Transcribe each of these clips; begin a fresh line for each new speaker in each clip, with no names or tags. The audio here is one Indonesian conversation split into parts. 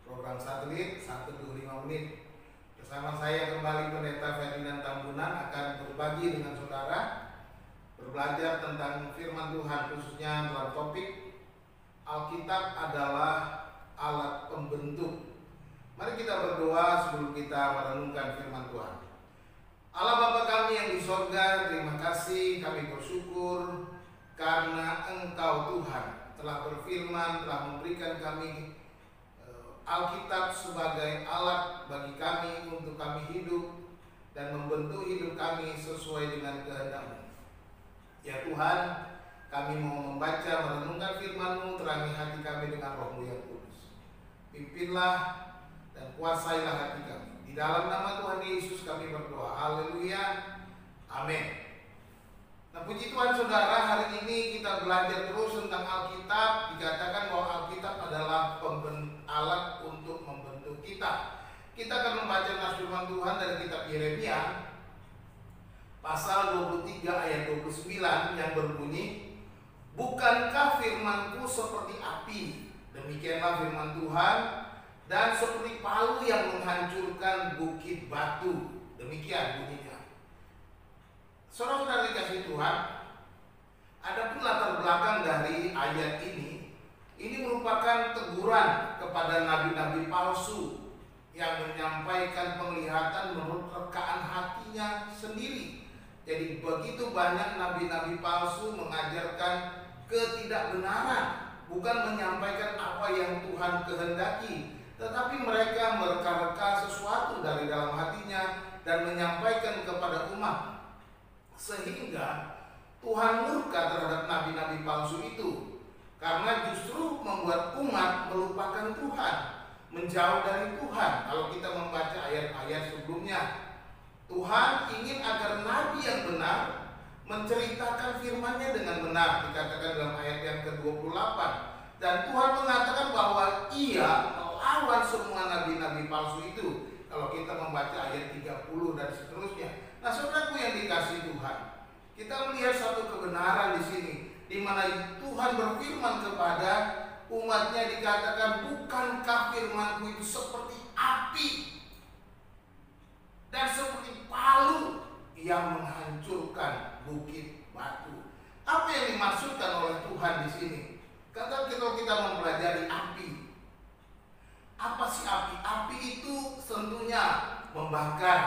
program satelit 125 menit. Bersama saya kembali Pendeta Ferdinand Tambunan akan berbagi dengan saudara, belajar tentang firman Tuhan, khususnya dalam topik Alkitab adalah alat pembentuk. Mari kita berdoa sebelum kita merenungkan firman Tuhan. Allah Bapa kami yang di sorga, terima kasih, kami bersyukur karena Engkau Tuhan telah berfirman, telah memberikan kami Alkitab sebagai alat bagi kami untuk kami hidup dan membentuk hidup kami sesuai dengan kehendak-Mu. Ya Tuhan, kami mau membaca, merenungkan firman-Mu, terangi hati kami dengan Roh-Mu yang kudus. Pimpinlah dan kuasailah hati kami. Di dalam nama Tuhan Yesus kami berdoa. Haleluya. Amin. Nah, puji Tuhan saudara, hari ini kita belajar terus tentang Alkitab. Dikatakan bahwa Alkitab adalah alat untuk membentuk kita. Kita akan membaca firman Tuhan dari kitab Yeremia pasal 23 ayat 29 yang berbunyi, bukankah firman-Ku seperti api, demikianlah firman Tuhan, dan seperti palu yang menghancurkan bukit batu. Demikian bunyinya. Saudara-saudara dikasih Tuhan, adapun latar belakang dari ayat ini merupakan teguran kepada nabi-nabi palsu yang menyampaikan penglihatan menurut rekaan hatinya sendiri. Jadi begitu banyak nabi-nabi palsu mengajarkan ketidakbenaran, bukan menyampaikan apa yang Tuhan kehendaki, tetapi mereka mereka-reka sesuatu dari dalam hatinya dan menyampaikan kepada umat, sehingga Tuhan murka terhadap nabi-nabi palsu itu, karena justru membuat umat melupakan Tuhan, menjauh dari Tuhan. Kalau kita membaca ayat-ayat sebelumnya, Tuhan ingin agar nabi yang benar menceritakan firman-Nya dengan benar, dikatakan dalam ayat yang ke-28. Dan Tuhan mengatakan bahwa Ia melawan semua nabi-nabi palsu itu. Kalau kita membaca ayat 30 dan seterusnya. Nah, saudaraku yang dikasihi Tuhan, kita melihat satu kebenaran di sini, di mana Tuhan berfirman kepada umatnya, dikatakan, bukankah firman-Ku itu seperti api dan seperti palu yang menghancurkan bukit batu. Apa yang dimaksudkan oleh Tuhan di sini? Kalau kita mempelajari api, apa sih api? Api itu tentunya membakar,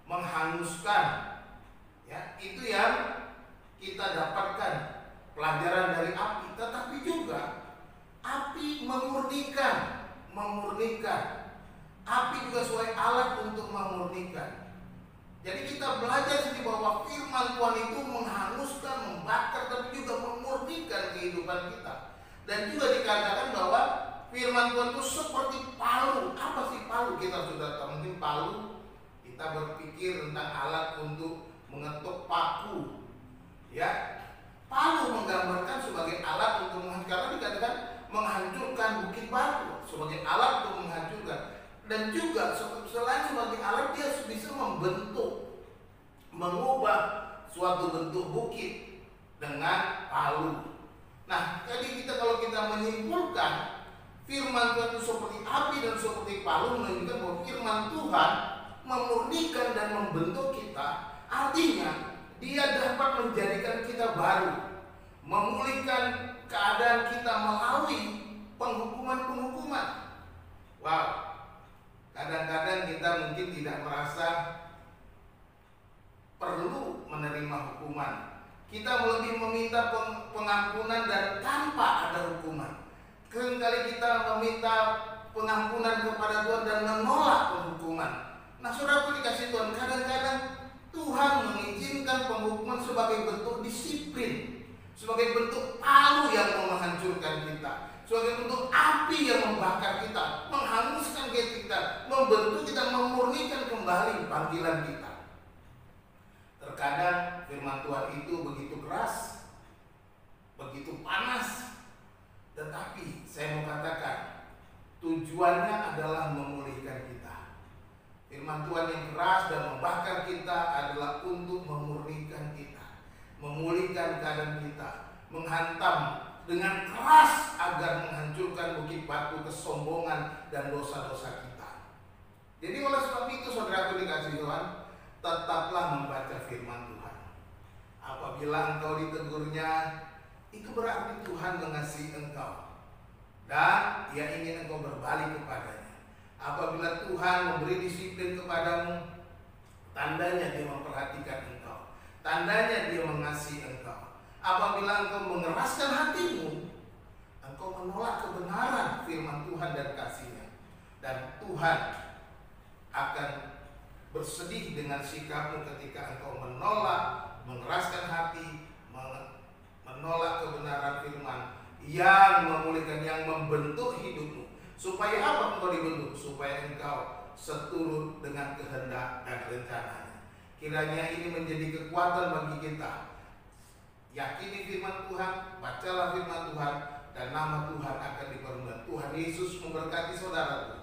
menghanguskan. Ya, itu yang kita dapatkan pelajaran dari api. Tetapi juga api memurnikan. Api juga sebagai alat untuk memurnikan. Jadi kita belajar sini bahwa firman Tuhan itu menghanguskan, membakar, tapi juga memurnikan kehidupan kita. Dan juga dikatakan bahwa firman Tuhan itu seperti palu. Apa sih palu? Kita sudah tahu, mungkin palu, kita berpikir tentang alat untuk mengetuk paku. Ya, palu menggambarkan sebagai alat untuk menghancurkan, karena dikatakan menghancurkan bukit batu, sebagai alat untuk menghancurkan. Dan juga selain sebagai alat, dia bisa membentuk, mengubah suatu bentuk bukit dengan palu. Nah, jadi kalau kita menyimpulkan firman Tuhan itu seperti api dan seperti palu, menunjukkan bahwa firman Tuhan memurnikan dan membentuk kita. Artinya dia dapat menjadikan kita baru, memulihkan keadaan kita melalui penghukuman-penghukuman. Wow, kadang-kadang kita mungkin tidak merasa perlu menerima hukuman. Kita lebih meminta pengampunan dan tanpa ada hukuman. Seringkali kita meminta pengampunan kepada Tuhan dan menolak penghukuman. Nah, saudaraku dikasih Tuhan, kadang-kadang Tuhan mengizinkan penghukuman sebagai bentuk disiplin, sebagai bentuk palu yang menghancurkan kita, sebagai bentuk api yang membakar kita, menghanguskan kita, membentuk kita, memurnikan kembali panggilan kita. Terkadang firman Tuhan itu begitu keras, begitu panas, tetapi saya mau katakan tujuannya adalah memulihkan kita. Firman Tuhan yang keras dan membakar kita adalah untuk memurnikan kita, memulihkan keadaan kita, menghantam dengan keras agar menghancurkan bukit batu kesombongan dan dosa-dosa kita. Jadi oleh sebab itu saudaraku dikasihi Tuhan, tetaplah membaca firman Tuhan. Apabila engkau ditegurnya, itu berarti Tuhan mengasihi engkau dan Ia ingin engkau berbalik kepadanya. Apabila Tuhan memberi disiplin kepadamu, tandanya Dia memperhatikan engkau, tandanya Dia mengasihi engkau. Apabila engkau mengeraskan hatimu, engkau menolak kebenaran firman Tuhan dan kasih-Nya, dan Tuhan akan bersedih dengan sikapmu ketika engkau menolak, mengeraskan hati, menolak kebenaran firman yang memulihkan, yang membentuk hidupmu. Supaya apa engkau dibentuk? Supaya engkau seturut dengan kehendak dan rencananya. Kiranya ini menjadi kekuatan bagi kita. Yakini firman Tuhan, bacalah firman Tuhan, dan nama Tuhan akan dipermuliakan. Tuhan Yesus memberkati saudaraku.